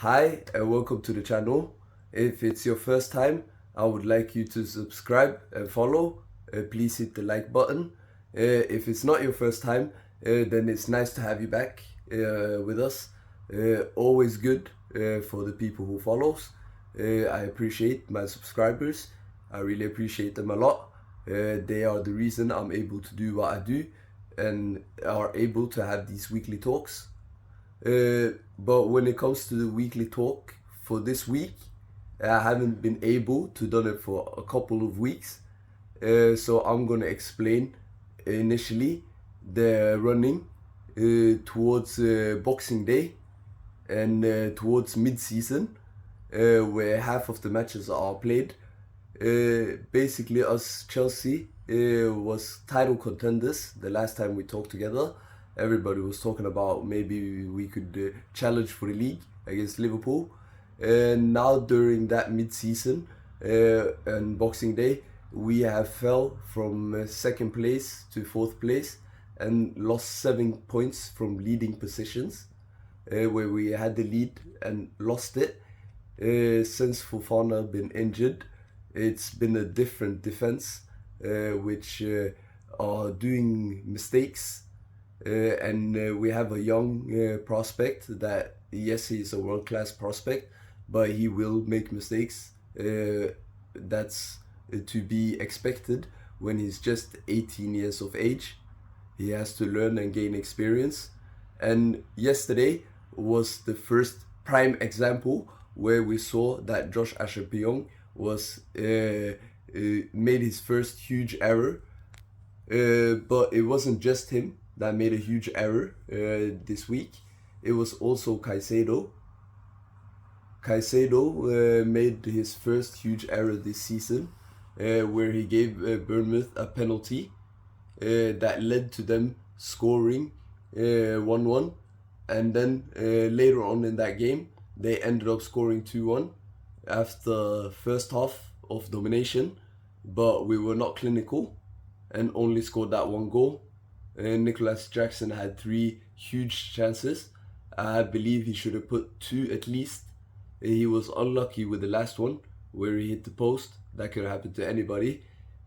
Hi and welcome to the channel. If it's your first time, I would like you to subscribe and follow. Please hit the like button. If it's not your first time, then it's nice to have you back with us. Always good for the people who follows. I appreciate my subscribers. I really appreciate them a lot. They are the reason I'm able to do what I do and are able to have these weekly talks. But when it comes to the weekly talk for this week, I haven't been able to done it for a couple of weeks. So I'm gonna explain initially the running towards Boxing Day and towards mid-season, where half of the matches are played. Basically, us Chelsea was title contenders the last time we talked together. Everybody was talking about maybe we could challenge for the league against Liverpool. And now during that mid-season and Boxing Day, we have fell from second place to fourth place and lost 7 points from leading positions, where we had the lead and lost it. Since Fofana been injured, it's been a different defense, which are doing mistakes. And we have a young prospect that, yes, he's a world-class prospect, but he will make mistakes. That's to be expected when he's just 18 years of age. He has to learn and gain experience. And yesterday was the first prime example where we saw that Josh Ashapyong was made his first huge error. But it wasn't just him that made a huge error this week. It was also Caicedo. Caicedo made his first huge error this season, where he gave Bournemouth a penalty that led to them scoring 1-1. And then later on in that game, they ended up scoring 2-1 after first half of domination. But we were not clinical and only scored that one goal. Nicholas Jackson had 3 huge chances. I believe he should have put 2 at least. He was unlucky with the last one where he hit the post. That could have happened to anybody.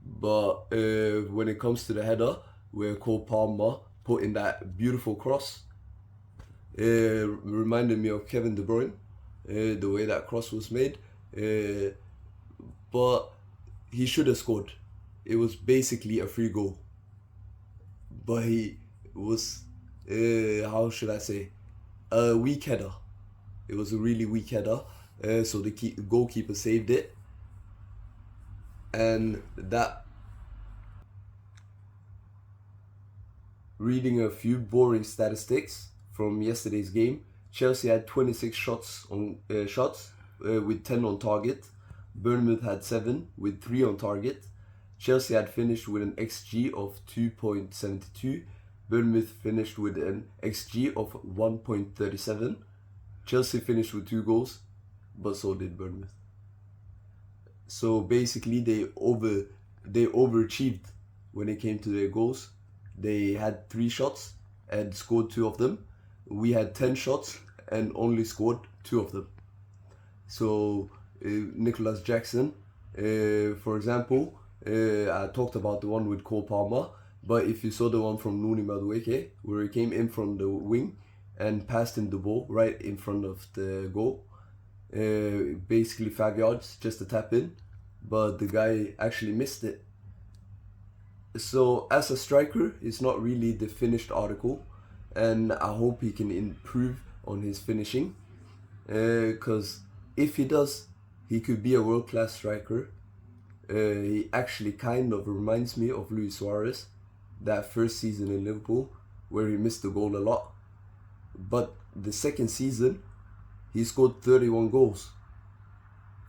But when it comes to the header, where Cole Palmer put in that beautiful cross, reminded me of Kevin De Bruyne, the way that cross was made. But he should have scored. It was basically a free goal. But he was, how should I say, a weak header. It was a really weak header. So the goalkeeper saved it. And that, reading a few boring statistics from yesterday's game, Chelsea had 26 shots with 10 on target. Bournemouth had 7 with 3 on target. Chelsea had finished with an XG of 2.72. Bournemouth finished with an XG of 1.37. Chelsea finished with 2 goals, but so did Bournemouth. So basically, they overachieved when it came to their goals. They had 3 shots and scored 2 of them. We had 10 shots and only scored 2 of them. So Nicholas Jackson, for example, I talked about the one with Cole Palmer, but if you saw the one from Nuni Madueke, where he came in from the wing and passed him the ball right in front of the goal, basically 5 yards, just a tap in, but the guy actually missed it. So as a striker, it's not really the finished article, and I hope he can improve on his finishing, because if he does, he could be a world-class striker. He actually kind of reminds me of Luis Suarez, that first season in Liverpool, where he missed the goal a lot. But the second season, he scored 31 goals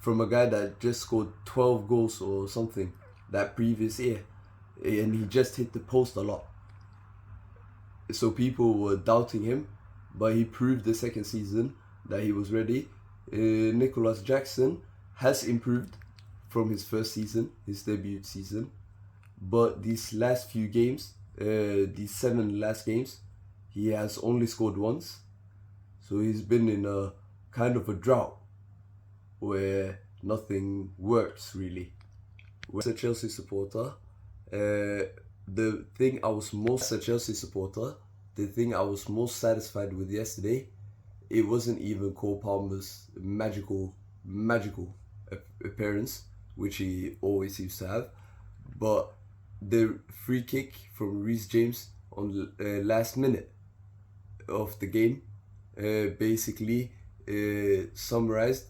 from a guy that just scored 12 goals or something that previous year. And he just hit the post a lot. So people were doubting him, but he proved the second season that he was ready. Nicholas Jackson has improved from his first season, his debut season. But these last few games, these 7 last games, he has only scored once. So he's been in a kind of a drought where nothing works really. As a Chelsea supporter, the thing I was most satisfied with yesterday, it wasn't even Cole Palmer's magical appearance, which he always seems to have, but the free kick from Reece James on the last minute of the game basically summarized.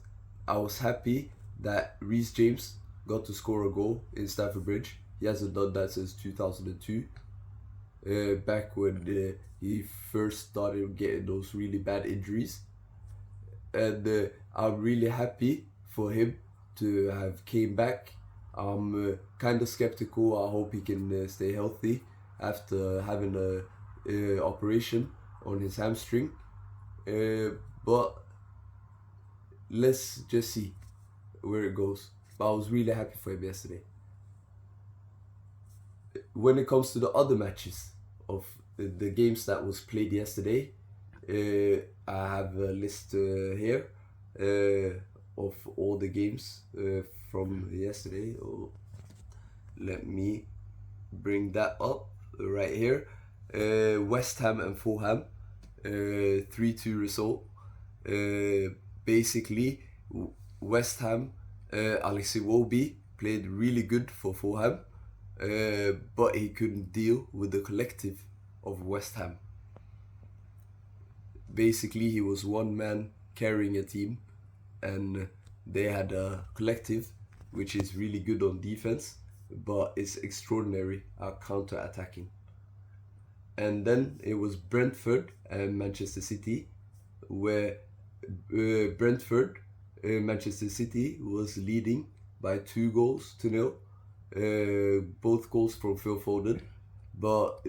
I was happy that Reece James got to score a goal in Stamford Bridge. He hasn't done that since 2002, back when he first started getting those really bad injuries. And I'm really happy for him to have came back. I'm kind of skeptical. I hope he can stay healthy after having a operation on his hamstring. But let's just see where it goes. But I was really happy for him yesterday. When it comes to the other matches of the games that was played yesterday, I have a list here of all the games from yesterday. Let me bring that up right here. West Ham and Fulham, 3-2 result. Basically, West Ham, Alexei Iwobi played really good for Fulham, but he couldn't deal with the collective of West Ham. Basically, he was one man carrying a team, and they had a collective which is really good on defense, but it's extraordinary at counter-attacking. And then it was Brentford and Manchester City, where Manchester City was leading by 2-0. Both goals from Phil Foden, but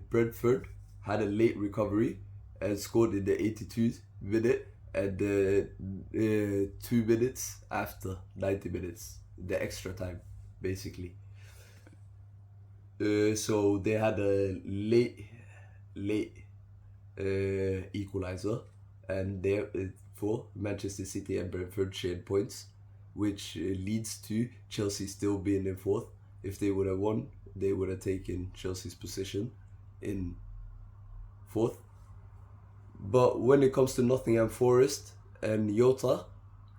Brentford had a late recovery and scored in the 82nd minute and 2 minutes after 90 minutes, the extra time basically. So they had a late equalizer, and therefore Manchester City and Brentford shared points, which leads to Chelsea still being in fourth. If they would have won, they would have taken Chelsea's position in fourth. But when it comes to Nottingham Forest and Jota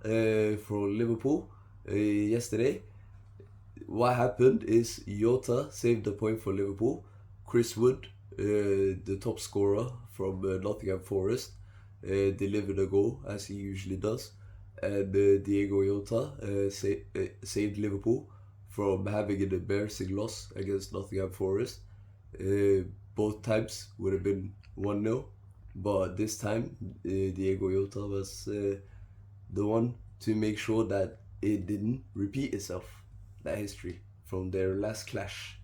for Liverpool yesterday, what happened is Jota saved the point for Liverpool. Chris Wood, the top scorer from Nottingham Forest, delivered a goal as he usually does, and Diego Jota saved Liverpool from having an embarrassing loss against Nottingham Forest. Both times would have been 1-0, but this time Diego Jota was the one to make sure that it didn't repeat itself, that history from their last clash.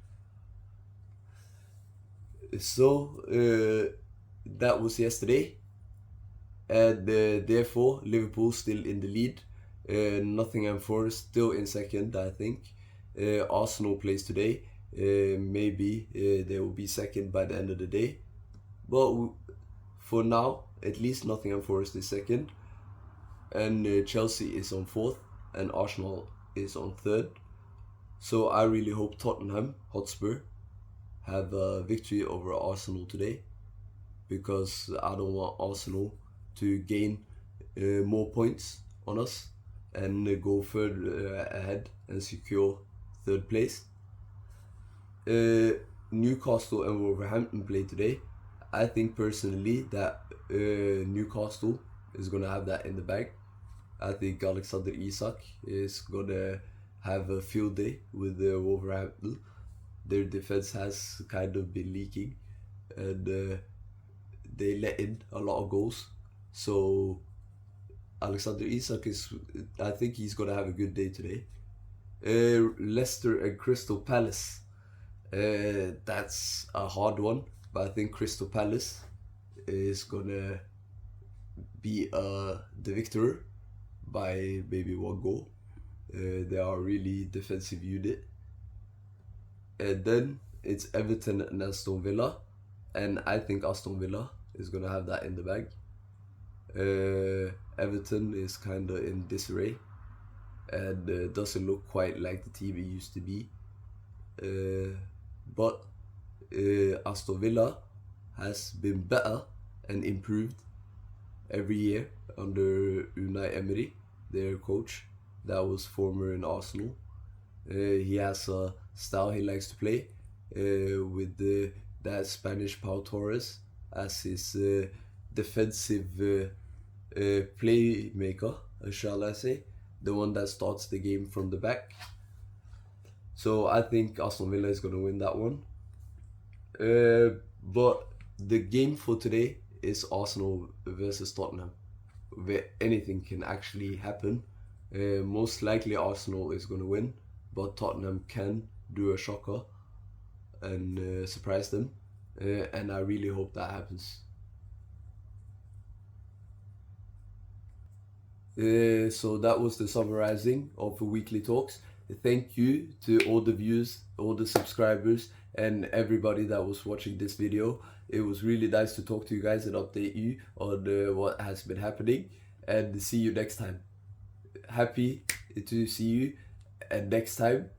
So that was yesterday, and therefore Liverpool still in the lead. Nottingham Forest still in second, I think. Arsenal plays today. Maybe they will be second by the end of the day, but for now, at least Nottingham Forest is second, and Chelsea is on fourth, and Arsenal is on third. So I really hope Tottenham Hotspur have a victory over Arsenal today, because I don't want Arsenal to gain more points on us and go further ahead and secure third place. Newcastle and Wolverhampton play today. I think personally that Newcastle is going to have that in the bag. I think Alexander Isak is going to have a field day with Wolverhampton. Their defense has kind of been leaking, and they let in a lot of goals. So Alexander Isak I think he's going to have a good day today. Leicester and Crystal Palace. That's a hard one, but I think Crystal Palace is going to be the victor by maybe 1 goal. They are a really defensive unit. And then it's Everton and Aston Villa, and I think Aston Villa is going to have that in the bag. Everton is kind of in disarray and doesn't look quite like the team it used to be. But Aston Villa has been better and improved every year under Unai Emery, their coach, that was former in Arsenal. He has a style he likes to play with that Spanish Pau Torres as his defensive playmaker, shall I say, the one that starts the game from the back. So I think Aston Villa is going to win that one. But the game for today is Arsenal versus Tottenham, where anything can actually happen. Most likely Arsenal is going to win, but Tottenham can do a shocker and surprise them. And I really hope that happens. So that was the summarizing of the weekly talks. Thank you to all the viewers, all the subscribers, and everybody that was watching this video. It was really nice to talk to you guys and update you on what has been happening, and see you next time. Happy to see you, and next time